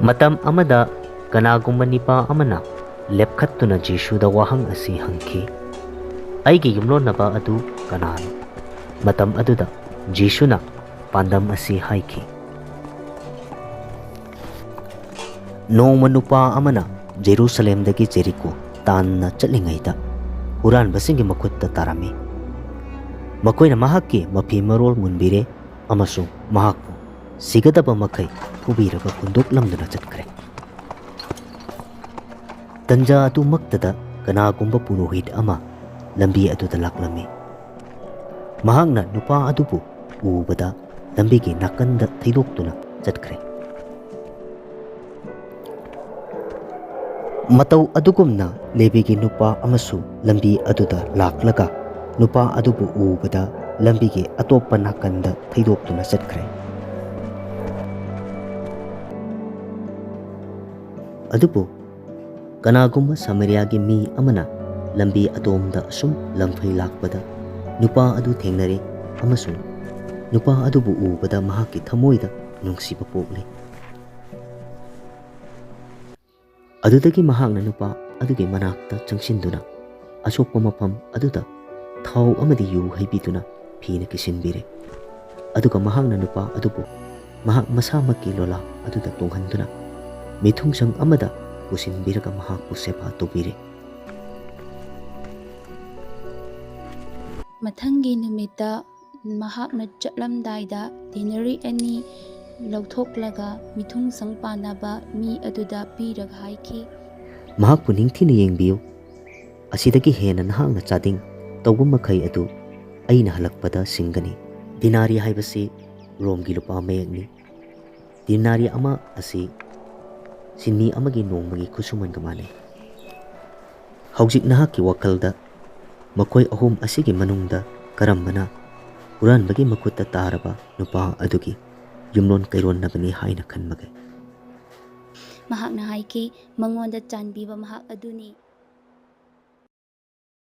ꯃꯇꯝ ꯑꯃꯗ ꯀꯅꯥꯒꯨꯝꯕ ꯅꯤꯄꯥ ꯑꯃꯅ ꯂꯦꯞꯈꯠꯇꯨꯅ ꯖꯤꯁꯨꯗ ꯋꯥꯍꯪ ꯑꯁꯤ ꯍꯪꯈꯤ, ꯑꯩꯒꯤ ꯌꯨꯝꯂꯣꯟꯅꯕ ꯑꯗꯨ ꯀꯅꯥꯅꯣ? ꯃꯇꯝ ꯑꯗꯨꯗ ꯖꯤꯁꯨꯅ ꯄꯥꯟꯗꯝ ꯑꯁꯤ ꯍꯥꯏꯈꯤ, ꯅꯣꯡꯃ ꯅꯨꯄꯥ ꯑꯃꯅ ꯖꯦꯔꯨꯁꯂꯦꯝꯗꯒꯤ ꯖꯦꯔꯤꯀꯣ ꯇꯥꯟꯅ ꯆꯠꯂꯤꯉꯩꯗ ꯍꯨꯔꯥꯟꯕꯁꯤꯡꯒꯤ ꯃꯈꯨꯠꯇ ꯇꯥꯔꯝꯃꯤ꯫ ꯃꯈꯣꯏꯅ ꯃꯍꯥꯛꯀꯤ ꯃꯐꯤ ꯃꯔꯣꯜ ꯃꯨꯟꯕꯤꯔꯦ ꯑꯃꯁꯨꯡ ꯃꯍꯥꯛꯄꯨ ꯁꯤꯒꯗꯕ ꯃꯈꯩ ꯐꯨꯕꯤꯔꯒ ꯍꯨꯟꯗꯣꯛꯂꯝꯗꯨꯅ ꯆꯠꯈ꯭ꯔꯦ꯫ ꯇꯟꯖꯥ ꯑꯗꯨꯃꯛꯇꯗ ꯀꯅꯥꯒꯨꯝꯕ ꯄꯨꯔꯣꯍꯤꯠ ꯑꯃ ꯂꯝꯕꯤ ꯑꯗꯨꯗ ꯂꯥꯛꯂꯝꯃꯤ꯫ ꯃꯍꯥꯛꯅ ꯅꯨꯄꯥ ꯑꯗꯨꯕꯨ ꯎꯕꯗ ꯂꯝꯕꯤꯒꯤ ꯅꯥꯀꯟꯗ ꯊꯩꯗꯣꯛꯇꯨꯅ ꯆꯠꯈ꯭ꯔꯦ꯫ ꯃꯇꯧ ꯑꯗꯨꯒꯨꯝꯅ ꯂꯦꯕꯤꯒꯤ ꯅꯨꯄꯥ ꯑꯃꯁꯨ ꯂꯝꯕꯤ ꯑꯗꯨꯗ ꯂꯥꯛꯂꯒ ꯅꯨꯄꯥ ꯑꯗꯨꯕꯨ ꯎꯕꯗ ꯂꯝꯕꯤꯒꯤ ꯑꯇꯣꯞꯄ ꯅꯥꯀꯟꯗ ꯊꯩꯗꯣꯛꯇꯨꯅ ꯆꯠꯈ꯭ꯔꯦ꯫ ꯑꯗꯨꯕꯨ ꯀꯅꯥꯒꯨꯝꯕ ꯁꯃꯔꯤꯌꯥꯒꯤ ꯃꯤ ꯑꯃꯅ ꯂꯝꯕꯤ ꯑꯗꯣꯝꯗ ꯑꯁꯨꯝ ꯂꯝꯐꯩ ꯂꯥꯛꯄꯗ ꯅꯨꯄꯥ ꯑꯗꯨ ꯊꯦꯡꯅꯔꯦ ꯑꯃꯁꯨꯡ ꯅꯨꯄꯥ ꯑꯗꯨꯕꯨ ꯎꯕꯗ ꯃꯍꯥꯛꯀꯤ ꯊꯃꯣꯏꯗ ꯅꯨꯡꯁꯤꯕ ꯄꯣꯛꯂꯦ꯫ ꯑꯗꯨꯗꯒꯤ ꯃꯍꯥꯛꯅ ꯅꯨꯄꯥ ꯑꯗꯨꯒꯤ ꯃꯅꯥꯛꯇ ꯆꯪꯁꯤꯟꯗꯨꯅ ꯑꯁꯣꯛꯄ ꯃꯐꯝ ꯑꯗꯨꯗ ꯊꯥꯎ ꯑꯃꯗꯤ ꯌꯨ ꯍꯩꯕꯤꯗꯨꯅ ꯐꯤꯅ ꯀꯤꯁꯤꯟꯕꯤꯔꯦ꯫ ꯑꯗꯨꯒ ꯃꯍꯥꯛꯅ ꯅꯨꯄꯥ ꯑꯗꯨꯕꯨ ꯃꯍꯥꯛ ꯃꯁꯥꯃꯛꯀꯤ ꯂꯣꯂꯥ ꯑꯗꯨꯗ ꯇꯣꯡꯍꯟꯗꯨꯅ ꯃꯤꯊꯨꯡꯁꯪ ꯑꯃꯗ ꯄꯨꯁꯤꯟꯕꯤꯔꯒ ꯃꯍꯥꯛꯄꯨ ꯁꯦꯕꯥ ꯇꯧꯕꯤꯔꯦ꯫ ꯃꯊꯪꯒꯤ ꯅꯨꯃꯤꯠꯇ ꯃꯍꯥꯛꯅ ꯆꯠꯂꯝꯗꯥꯏꯗ ꯗꯤꯅꯥꯔꯤ 2 ꯂꯧꯊꯣꯛꯂꯒ ꯃꯤꯊꯨꯡꯁꯪ ꯄꯥꯟꯅꯕ ꯃꯤ ꯑꯗꯨꯗ ꯄꯤꯔꯒ ꯍꯥꯏꯈꯤ, ꯃꯍꯥꯛꯄꯨ ꯅꯤꯡꯊꯤꯅ ꯌꯦꯡꯕꯤꯌꯨ, ꯑꯁꯤꯗꯒꯤ ꯍꯦꯟꯅ ꯅꯍꯥꯛꯅ ꯆꯥꯗꯤꯡ ꯇꯧꯕ ꯃꯈꯩ ꯑꯗꯨ ꯑꯩꯅ ꯍꯜꯂꯛꯄꯗ ꯁꯤꯡꯒꯅꯤ꯫ ꯗꯤꯅꯥꯔꯤ ꯍꯥꯏꯕꯁꯤ ꯔꯣꯝꯒꯤ ꯂꯨꯄꯥ ꯃꯌꯦꯛꯅꯤ꯫ ꯗꯤꯅꯥꯔꯤ ꯑꯃ ꯑꯁꯤ ꯁꯤꯟꯃꯤ ꯑꯃꯒꯤ ꯅꯣꯡꯃꯒꯤ ꯈꯨꯠꯁꯨꯃꯟꯒ ꯃꯥꯟꯅꯩ꯫ ꯍꯧꯖꯤꯛ ꯅꯍꯥꯛꯀꯤ ꯋꯥꯈꯜꯗ ꯃꯈꯣꯏ ꯑꯍꯨꯝ ꯑꯁꯤꯒꯤ ꯃꯅꯨꯡꯗ ꯀꯔꯝꯕꯅ ꯍꯨꯔꯥꯟꯕꯒꯤ ꯃꯈꯨꯠꯇ ꯇꯥꯔꯕ ꯅꯨꯄꯥ ꯑꯗꯨꯒꯤ ꯌꯨꯝꯂꯣꯟ ꯀꯩꯔꯣꯟꯅꯕꯅꯤ ꯍꯥꯏꯅ ꯈꯟꯕꯒꯦ? ꯃꯍꯥꯛꯅ ꯍꯥꯏꯈꯤ, ꯃꯉꯣꯟꯗ ꯆꯥꯟꯕꯤꯕ ꯃꯍꯥꯛ ꯑꯗꯨꯅꯤ꯫